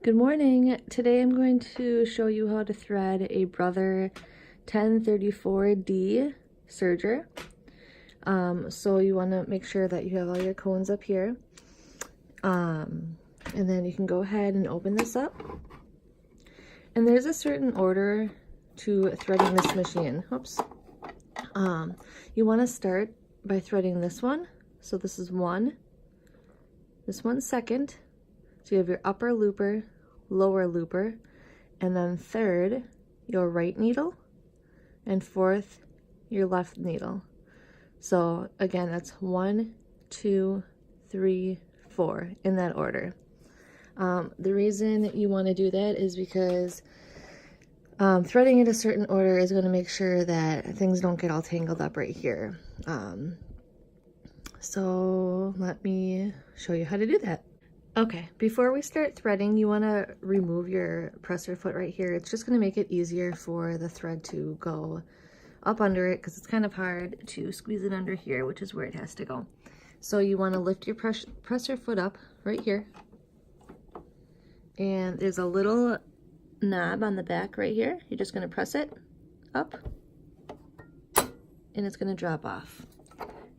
Good morning. Today I'm going to show you how to thread a Brother 1034D serger. So you want to make sure that you have all your cones up here. And then you can go ahead and open this up. And there's a certain order to threading this machine. Oops. You want to start by threading this one. So this is one. This one's second. So you have your upper looper, lower looper, and then third, your right needle, and fourth, your left needle. So again, that's 1, 2, 3, 4 in that order. The reason you want to do that is because threading in a certain order is going to make sure that things don't get all tangled up right here. So let me show you how to do that. Okay, before we start threading, you want to remove your presser foot right here. It's just going to make it easier for the thread to go up under it because it's kind of hard to squeeze it under here, which is where it has to go. So you want to lift your presser foot up right here. And there's a little knob on the back right here. You're just going to press it up and it's going to drop off.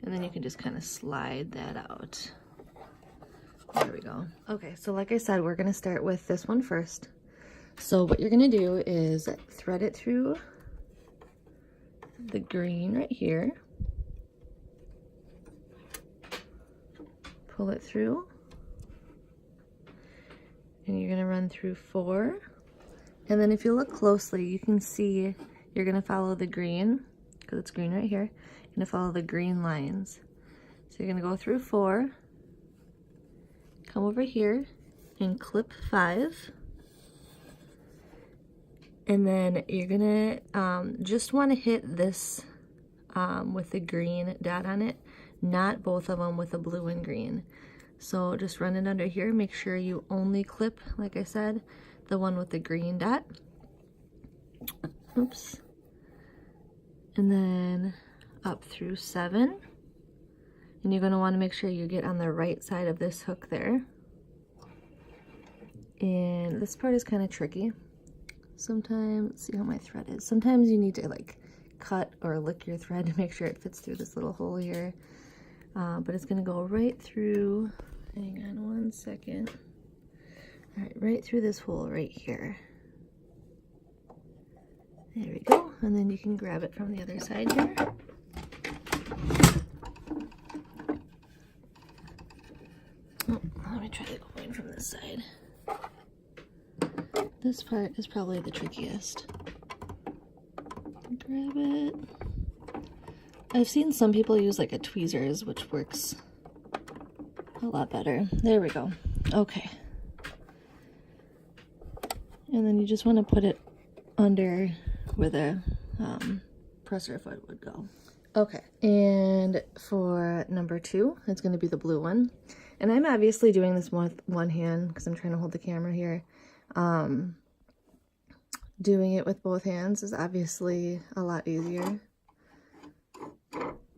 And then you can just kind of slide that out. There we go. Okay, so like I said, we're going to start with this one first. So what you're going to do is thread it through the green right here. Pull it through. And you're going to run through 4. And then if you look closely, you can see you're going to follow the green, because it's green right here. You're going to follow the green lines. So you're going to go through 4. Come over here and clip 5, and then you're gonna just want to hit this with the green dot on it, not both of them with the blue and green. So just run it under here, make sure you only clip, like I said, the one with the green dot. Oops. And then up through 7. And you're going to want to make sure you get on the right side of this hook there. And this part is kind of tricky. Sometimes, let's see how my thread is. Sometimes you need to like cut or lick your thread to make sure it fits through this little hole here. But it's going to go right through, hang on one second. All right, right through this hole right here. There we go. And then you can grab it from the other side here. Let me try to go in from this side. This part is probably the trickiest. Grab it. I've seen some people use like a tweezers, which works a lot better. There we go. Okay. And then you just want to put it under where the presser foot would go. Okay, and for number 2, it's going to be the blue one. And I'm obviously doing this with one hand because I'm trying to hold the camera here. Doing it with both hands is obviously a lot easier.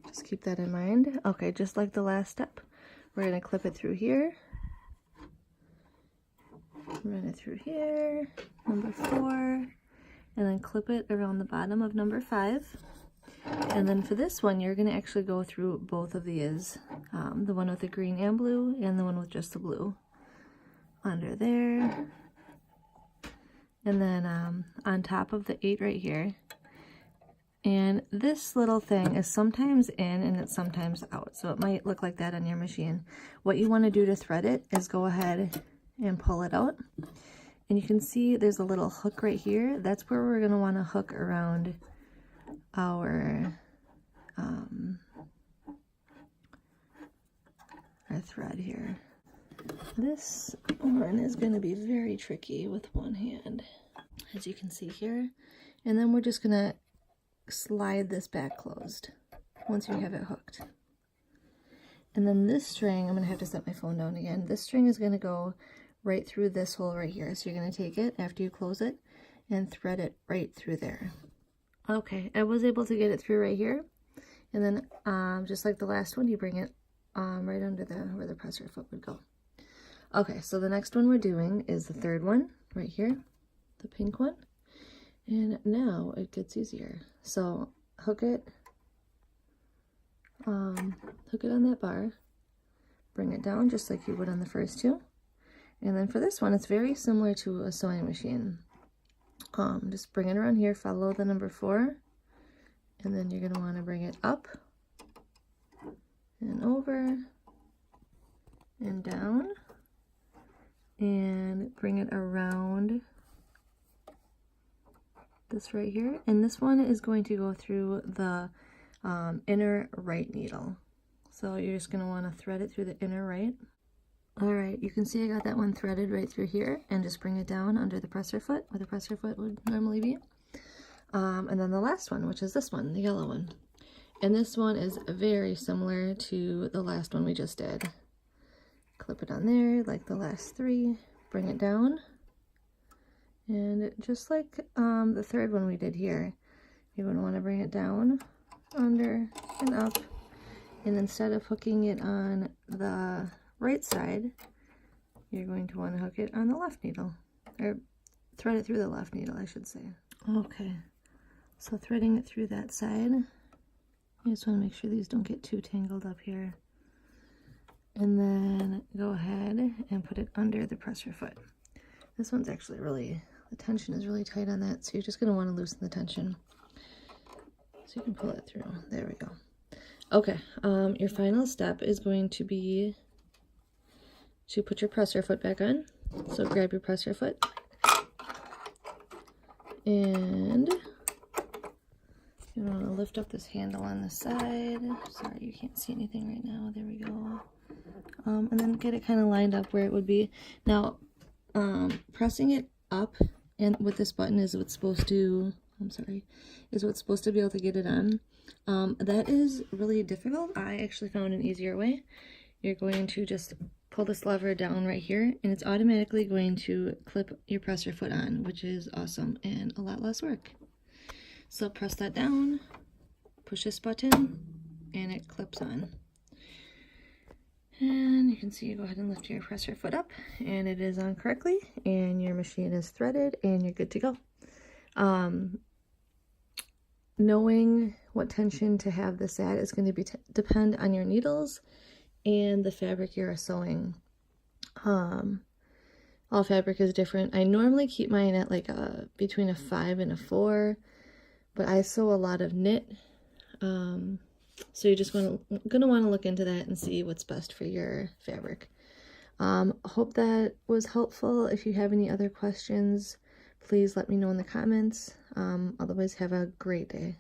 Just keep that in mind. Okay, just like the last step, we're going to clip it through here. Run it through here, number 4, and then clip it around the bottom of number 5. And then for this one, you're going to actually go through both of these, the one with the green and blue, and the one with just the blue. Under there. And then on top of the 8 right here. And this little thing is sometimes in and it's sometimes out. So it might look like that on your machine. What you want to do to thread it is go ahead and pull it out. And you can see there's a little hook right here. That's where we're going to want to hook around our thread here. This one is going to be very tricky with one hand, as you can see here. And then we're just going to slide this back closed once you have it hooked. And then this string, I'm going to have to set my phone down again. This string is going to go right through this hole right here. So you're going to take it after you close it and thread it right through there. Okay, I was able to get it through right here. And then just like the last one, you bring it right under where the presser foot would go. Okay, so the next one we're doing is the third one right here, the pink one. And now it gets easier. So hook it on that bar, bring it down just like you would on the first two. And then for this one, it's very similar to a sewing machine. Just bring it around here, follow the number 4, and then you're gonna wanna bring it up and over and down and bring it around this right here. And this one is going to go through the inner right needle. So you're just gonna wanna thread it through the inner right. All right, you can see I got that one threaded right through here, and just bring it down under the presser foot, where the presser foot would normally be. And then the last one, which is this one, the yellow one. And this one is very similar to the last one we just did. Clip it on there like the last 3, bring it down. And just like the third one we did here, you're going to want to bring it down, under, and up. And instead of hooking it on the right side, you're going to want to hook it on the left needle, or thread it through the left needle, I should say. Okay, so threading it through that side, you just want to make sure these don't get too tangled up here. And then go ahead and put it under the presser foot. This one's actually really, the tension is really tight on that, so you're just going to want to loosen the tension so you can pull it through. There we go. Okay, your final step is going to be to put your presser foot back on. So grab your presser foot and you want to lift up this handle on the side. Sorry, you can't see anything right now. There we go. And then get it kind of lined up where it would be. Now, pressing it up and with this button is what's supposed to, is what's supposed to be able to get it on. That is really difficult. I actually found an easier way. You're going to just pull this lever down right here, and it's automatically going to clip your presser foot on, which is awesome and a lot less work. So press that down, push this button, and it clips on. And you can see, you go ahead and lift your presser foot up, and it is on correctly, and your machine is threaded, and you're good to go. Knowing what tension to have this at is going to depend on your needles and the fabric you're sewing. All fabric is different. I normally keep mine at like between a 5 and a 4, but I sew a lot of knit. So you're just gonna want to look into that and see what's best for your fabric. Hope that was helpful. If you have any other questions, please let me know in the comments. Otherwise, have a great day.